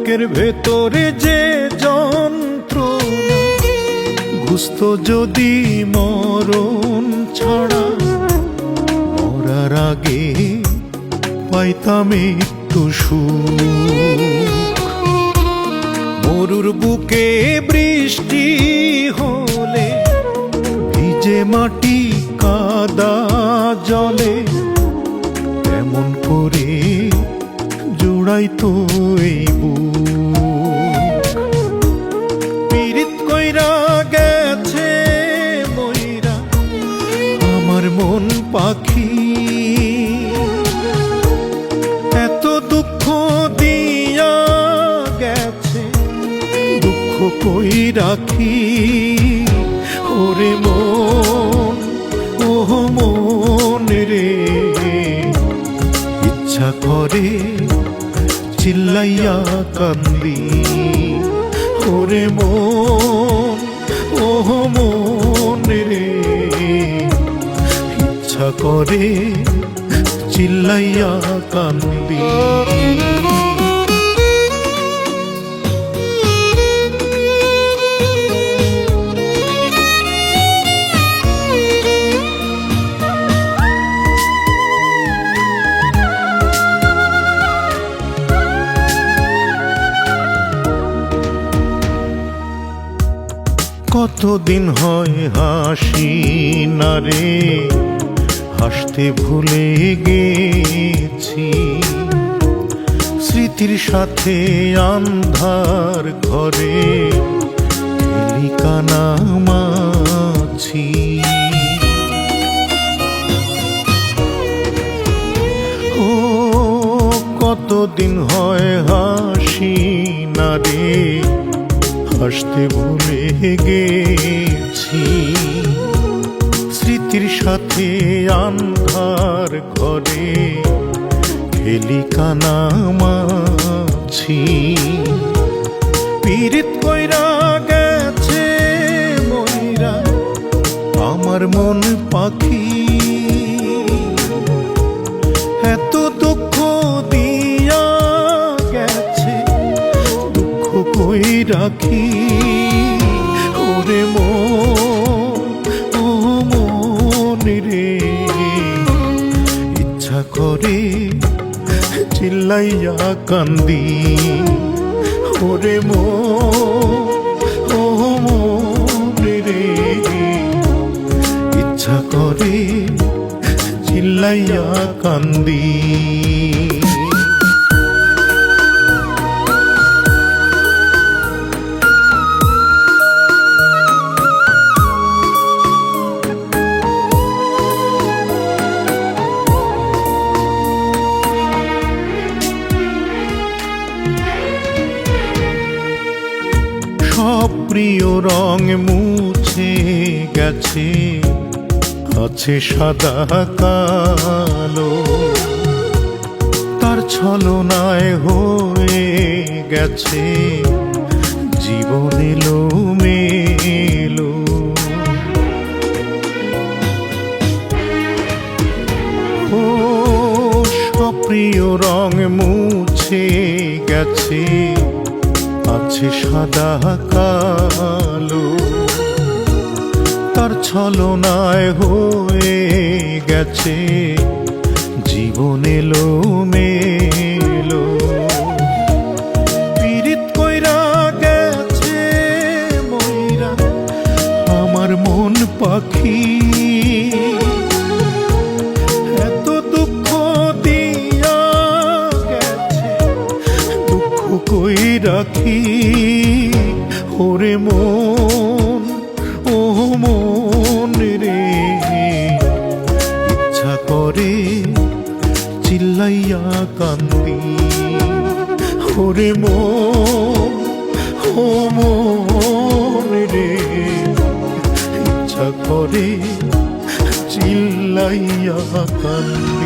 বুকের ভেতরে যে যন্ত্রণা, বুঝতো যদি মরণ ছাড়া, মরার আগে পাইতাম একটু সুখ। মরুর বুকে বৃষ্টি হলে ভিজে মাটি কাদা জলে, এমন করে জোড়াইতো এই বুক। পীড়িত কইরা গেছে মইরা আমার মন পাখি, এত দুঃখ দিয়া গেছে দুঃখ কই রাখি। ওরে মন, ও মন রে, ইচ্ছা করে চিল্লাইয়া কান্দি। ওরে মন, ও মন রে, ইচ্ছা করে চিল্লাইয়া কান্দি। কতদিন হয় হাসি না রে, হাসতে ভুলে গেছি। স্মৃতির সাথে আন্ধার ঘরে খেলি কানামাছি। ও কতদিন হয় হাসি না রে, হাসতে ভুলে গেছি। স্মৃতির সাথে আন্ধার ঘরে খেলি কানামাছি। পীড়িত কইরা গেছে মইরা আমার মন পাখি, এত দুঃখ দিয়া গেছে দুঃখ কই রাখি। ওরে মন, ও মন রে, ইচ্ছা করে চিল্লাইয়া কান্দি। ওরে মন, ও মন রে, ইচ্ছা করে চিল্লাইয়া কান্দি। সব প্রিয় রং মুছে গেছে, আছে সাদা কালো। তার ছলনায় হয়ে গেছে জীবন এলোমেলো। ও সব প্রিয় রং মুছে গেছে, আছে সাদা কালো। তার ছলনায় হয়ে গেছে জীবন এলোমেলো। পীড়িত কইরা গেছে মইরা আমার মন পাখি, এত দুঃখ দিয়া গেছে দুঃখ কই রাখি। ওরে মন, ও মন রে, ইচ্ছা করে চিল্লাইয়া কান্দি। ওরে মন, ও মন রে, ইচ্ছা করে চিল্লাইয়া কান্দি।